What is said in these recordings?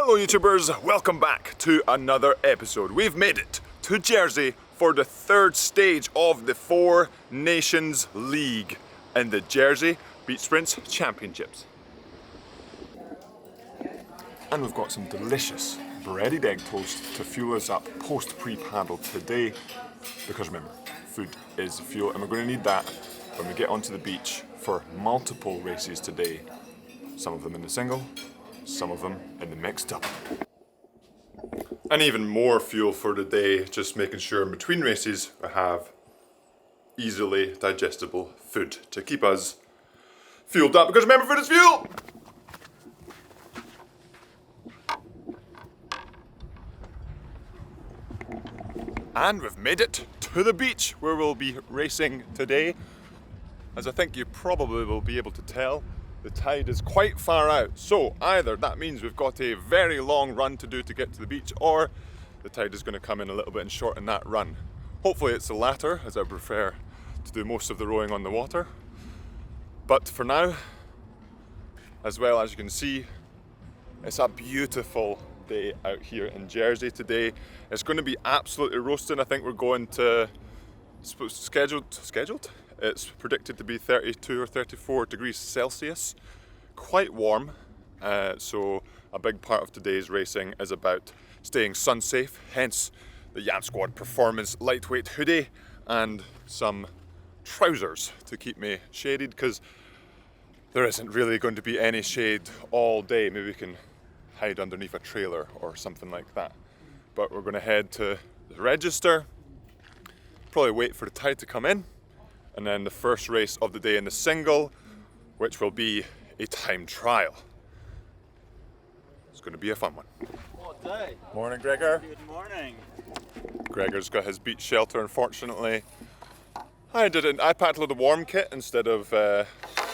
Hello YouTubers, welcome back to another episode. We've made it to Jersey for the third stage of the Four Nations League in the Jersey Beach Sprints Championships. And we've got some delicious breaded egg toast to fuel us up post pre-paddle today, because remember, food is fuel and we're going to need that when we get onto the beach for multiple races today. Some of them in the single, some of them in the mixed double. And even more fuel for the day, just making sure in between races I have easily digestible food to keep us fueled up, because remember, food is fuel! And we've made it to the beach where we'll be racing today. As I think you probably will be able to tell, the tide is quite far out, so either that means we've got a very long run to do to get to the beach, or the tide is going to come in a little bit and shorten that run. Hopefully it's the latter, as I prefer to do most of the rowing on the water. But for now, as well as you can see, it's a beautiful day out here in Jersey today. It's going to be absolutely roasting. I think we're going to scheduled. It's predicted to be 32 or 34 degrees Celsius, quite warm. So a big part of today's racing is about staying sun safe, hence the Yamsquad Performance lightweight hoodie and some trousers to keep me shaded, because there isn't really going to be any shade all day. Maybe we can hide underneath a trailer or something like that. But we're going to head to the register, probably wait for the tide to come in, and then the first race of the day in the single, which will be a time trial. It's going to be a fun one. What day? Morning, Gregor. Good morning. Gregor's got his beach shelter, unfortunately. I packed a little warm kit instead of a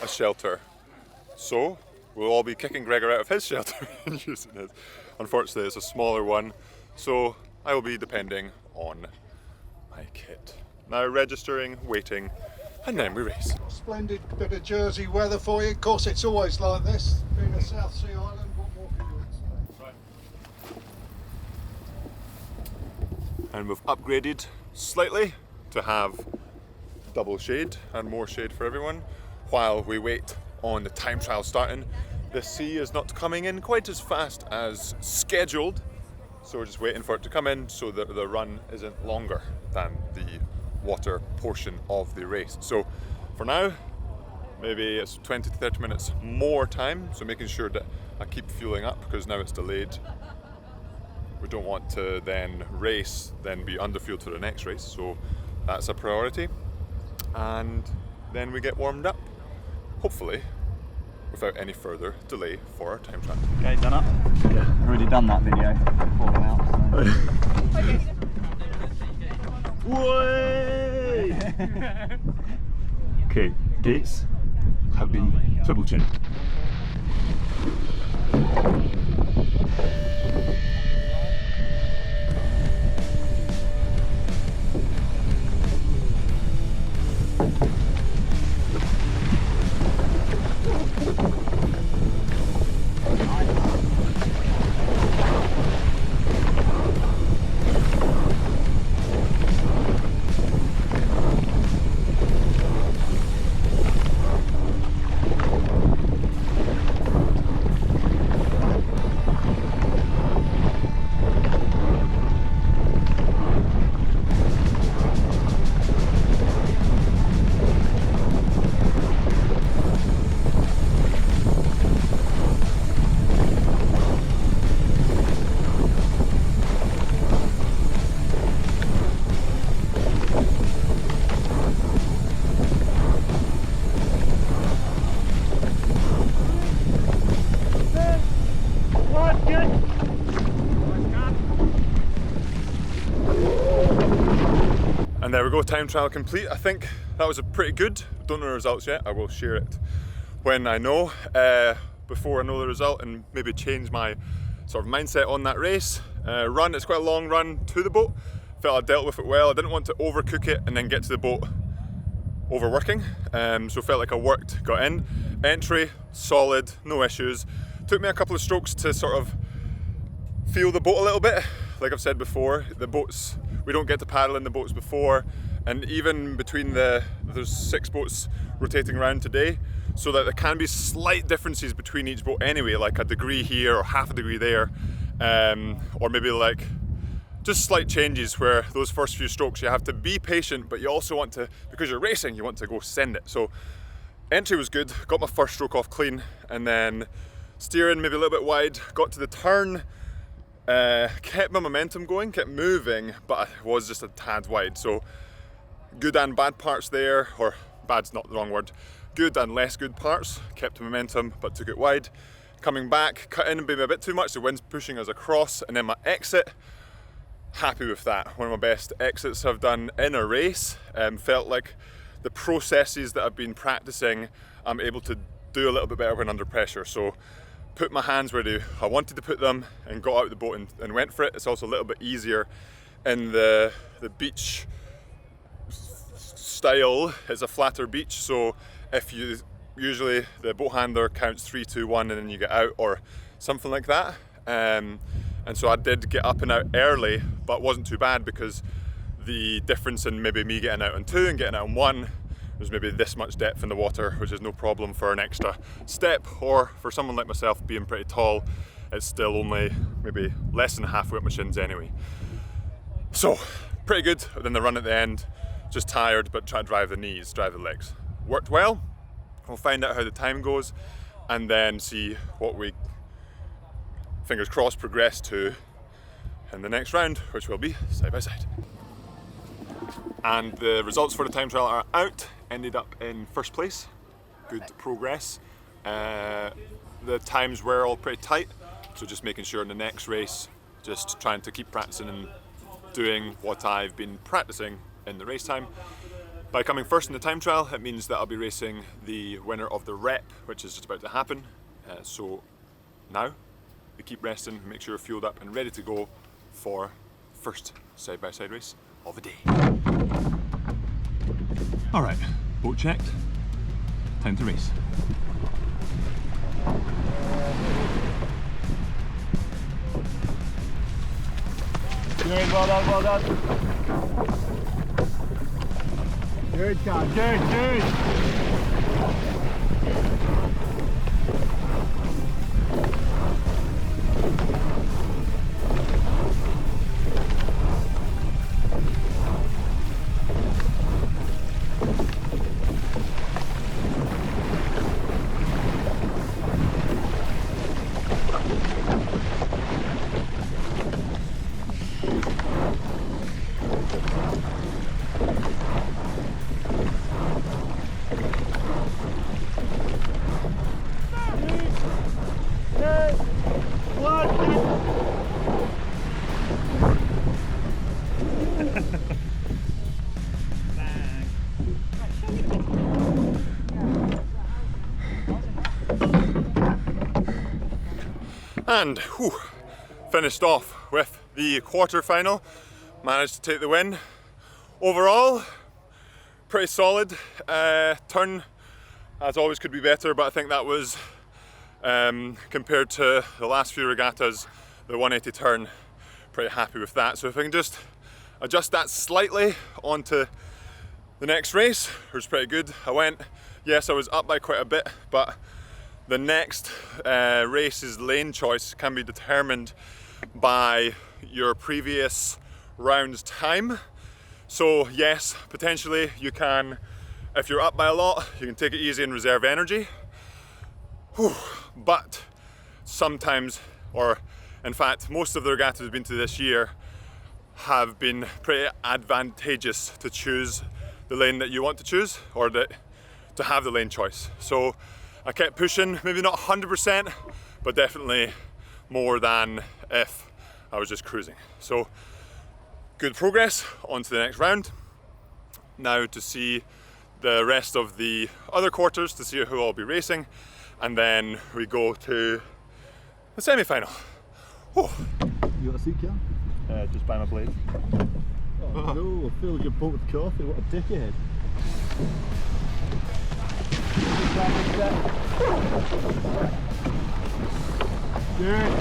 shelter. So we'll all be kicking Gregor out of his shelter and using his. Unfortunately, it's a smaller one, so I will be depending on my kit. Now registering, waiting, and then we race. Splendid bit of Jersey weather for you. Of course, it's always like this. Being a South Sea island, what more can you expect? Right. And we've upgraded slightly to have double shade and more shade for everyone while we wait on the time trial starting. The sea is not coming in quite as fast as scheduled, so we're just waiting for it to come in so that the run isn't longer than the water portion of the race. So for now, maybe it's 20 to 30 minutes more time, so making sure that I keep fueling up, because now it's delayed. We don't want to then race, then be underfueled for the next race, so that's a priority. And then we get warmed up, hopefully without any further delay for our time trial. Okay, done up? Yeah. I've already done that video, falling out. So. Way! Okay, dates have been triple checked. And there we go, time trial complete. I think that was a pretty good. Don't know the results yet. I will share it when I know, before I know the result, and maybe change my sort of mindset on that race. Run, it's quite a long run to the boat. Felt I dealt with it well. I didn't want to overcook it and then get to the boat overworking. So felt like I worked, got in. Entry, solid, no issues. Took me a couple of strokes to sort of feel the boat a little bit. Like I've said before, the boats, we don't get to paddle in the boats before, and even between there's 6 boats rotating around today, so that there can be slight differences between each boat anyway, like a degree here or half a degree there, or maybe like just slight changes where those first few strokes you have to be patient, but you also want to, because you're racing, you want to go send it. So entry was good, got my first stroke off clean, and then steering maybe a little bit wide, got to the turn, kept my momentum going, kept moving, but I was just a tad wide. So good and bad parts there, or bad's not the wrong word, good and less good parts, kept the momentum but took it wide. Coming back, cut in maybe a bit too much, the wind's pushing us across, and then my exit, happy with that. One of my best exits I've done in a race. Felt like the processes that I've been practicing, I'm able to do a little bit better when under pressure. So put my hands where I wanted to put them and got out the boat and went for it. It's also a little bit easier in the beach style. It's a flatter beach, so if you usually the boat handler counts 3, 2, 1 and then you get out or something like that. And so I did get up and out early, but wasn't too bad because the difference in maybe me getting out on 2 and getting out on 1, there's maybe this much depth in the water, which is no problem for an extra step, or for someone like myself being pretty tall, it's still only maybe less than halfway up my shins anyway. So pretty good. Then the run at the end, just tired, but try to drive the knees, drive the legs. Worked well. We'll find out how the time goes and then see what we, fingers crossed, progress to in the next round, which will be side by side. And the results for the time trial are out. Ended up in first place. Good progress. The times were all pretty tight, so just making sure in the next race, just trying to keep practicing and doing what I've been practicing in the race time. By coming first in the time trial, it means that I'll be racing the winner of the rep, which is just about to happen. So now, we keep resting, make sure we're fueled up and ready to go for first side-by-side race of the day. All right, boat checked. Time to race. Good, well done, well done. Good, Cam, good. And finished off with the quarter-final. Managed to take the win. Overall, pretty solid. Turn, as always, could be better, but I think that was, compared to the last few regattas, the 180 turn, pretty happy with that. So if I can just adjust that slightly onto the next race, it was pretty good. I was up by quite a bit, but the next race's lane choice can be determined by your previous round's time. So yes, potentially you can, if you're up by a lot, you can take it easy and reserve energy. But sometimes, or in fact, most of the regattas we've been to this year have been pretty advantageous to choose the lane that you want to choose, or to have the lane choice. So I kept pushing, maybe not 100%, but definitely more than if I was just cruising. So good progress, on to the next round. Now to see the rest of the other quarters, to see who I'll be racing, and then we go to the semi-final. You got a seat, Cam? Just by my blade. Oh no, I feel like you're boat with coffee, what a dickhead. Good.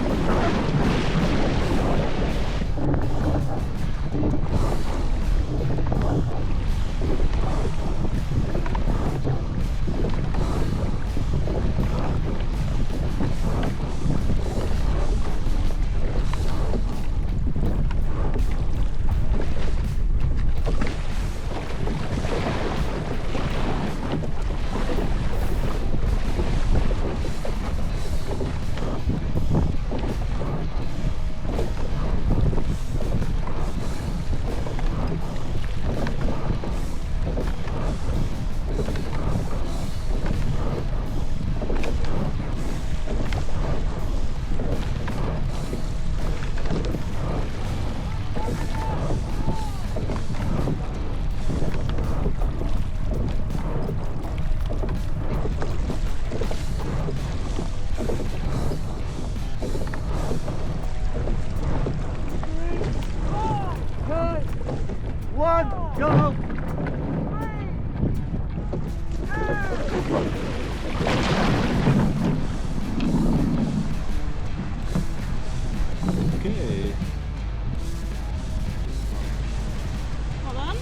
Okay. Well done.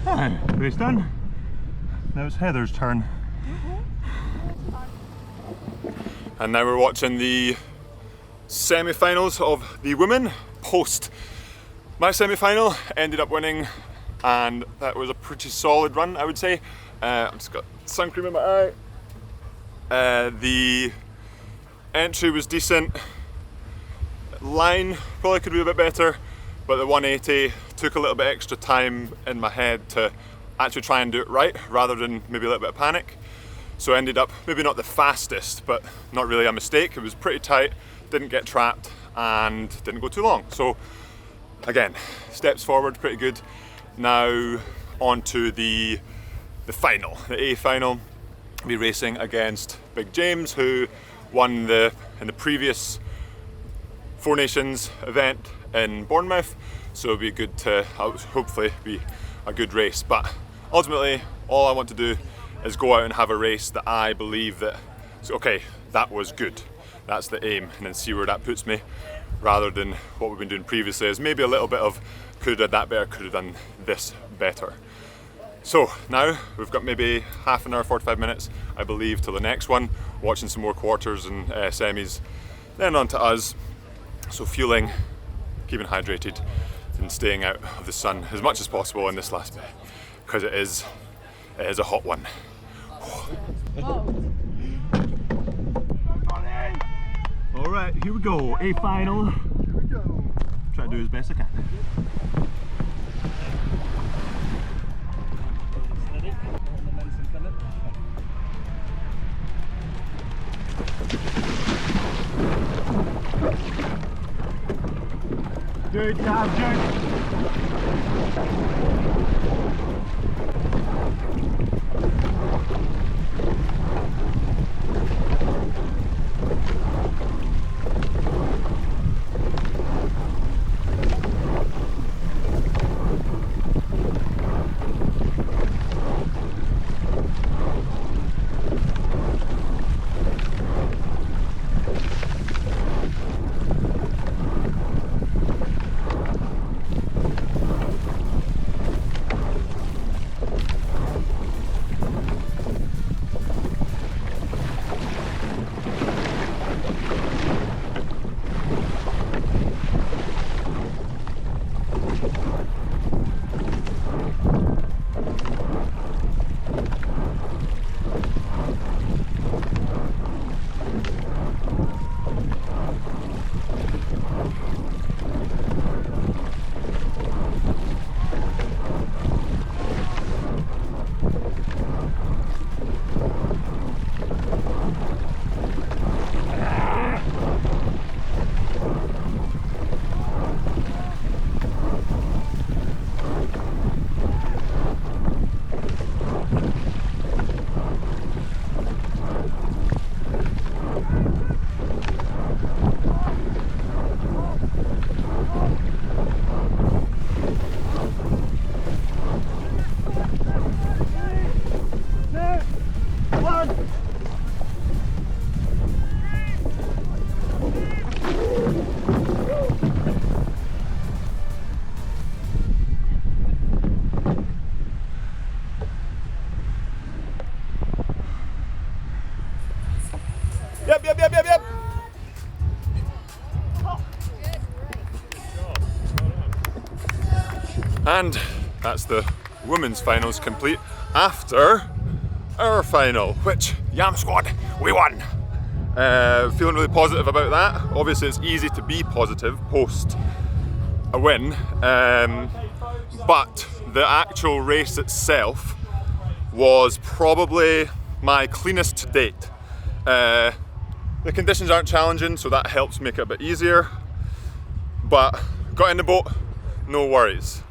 Hi, race done. Now it's Heather's turn. And now we're watching the semi-finals of the women. Post my semi-final, ended up winning, and that was a pretty solid run, I would say. I've just got sun cream in my eye. The entry was decent. Line probably could be a bit better, but the 180 took a little bit extra time in my head to actually try and do it right, rather than maybe a little bit of panic. So I ended up maybe not the fastest, but not really a mistake. It was pretty tight, didn't get trapped, and didn't go too long. So again, steps forward, pretty good. Now on to the final, the A final. I'll be racing against Big James, who won in the previous Four Nations event in Bournemouth. So it'll be good to hopefully be a good race. But ultimately, all I want to do is go out and have a race that I believe that, okay, that was good. That's the aim, and then see where that puts me, rather than what we've been doing previously is maybe a little bit of could have done that better, could have done this better. So now we've got maybe half an hour, 45 minutes, I believe, till the next one, watching some more quarters and semis, then on to us. So fueling, keeping hydrated, and staying out of the sun as much as possible in this last bit, because it is a hot one. All right, here we go. A final. Here we go. Try to do as best I can. Steady. Momentum coming. Good job, Jake. And that's the women's finals complete after our final, which Yamsquad, we won. Feeling really positive about that. Obviously it's easy to be positive post a win, but the actual race itself was probably my cleanest to date. The conditions aren't challenging, so that helps make it a bit easier, but got in the boat, no worries.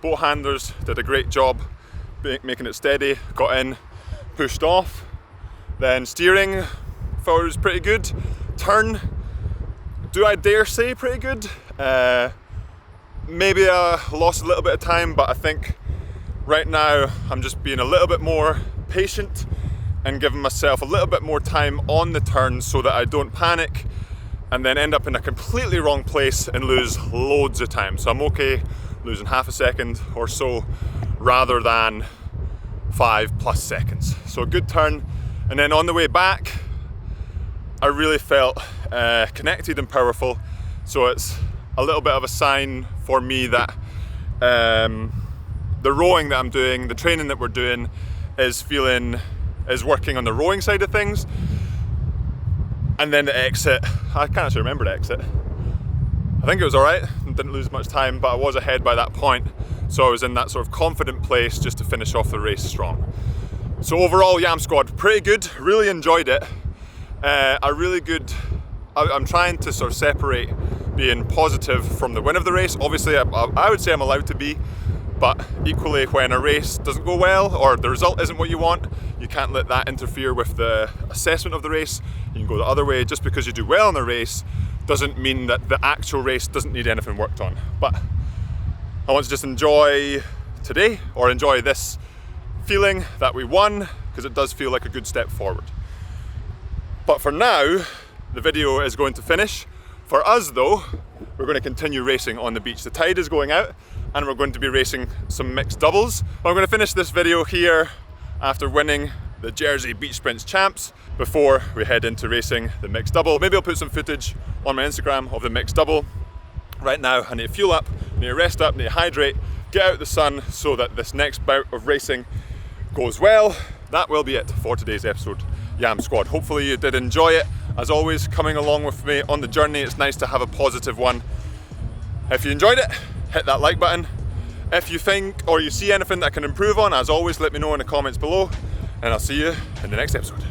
Boat handlers did a great job making it steady, got in, pushed off, then steering felt it was pretty good. Turn, do I dare say pretty good? Maybe I lost a little bit of time, but I think right now I'm just being a little bit more patient and giving myself a little bit more time on the turn so that I don't panic and then end up in a completely wrong place and lose loads of time. So I'm okay losing half a second or so rather than 5+ seconds. So a good turn, and then on the way back I really felt connected and powerful, so it's a little bit of a sign for me that the rowing that I'm doing, the training that we're doing is working on the rowing side of things. And then the exit, I can't actually remember the exit. I think it was alright, didn't lose much time, but I was ahead by that point, so I was in that sort of confident place just to finish off the race strong. So overall, Yamsquad, pretty good, really enjoyed it. I'm trying to sort of separate being positive from the win of the race. Obviously, I would say I'm allowed to be, but equally when a race doesn't go well or the result isn't what you want, you can't let that interfere with the assessment of the race. You can go the other way. Just because you do well in a race doesn't mean that the actual race doesn't need anything worked on. But I want to just enjoy today, or enjoy this feeling that we won, because it does feel like a good step forward. But for now, the video is going to finish. For us though, we're going to continue racing on the beach. The tide is going out and we're going to be racing some mixed doubles. I'm going to finish this video here after winning the Jersey Beach Sprints Champs before we head into racing the mixed double. Maybe I'll put some footage on my Instagram of the mixed double. Right now I need to fuel up, I need to rest up, I need to hydrate, get out the sun so that this next bout of racing goes well. That will be it for today's episode, Yamsquad. Hopefully you did enjoy it. As always, coming along with me on the journey, it's nice to have a positive one. If you enjoyed it, hit that like button. If you think or you see anything that I can improve on, as always, let me know in the comments below, and I'll see you in the next episode.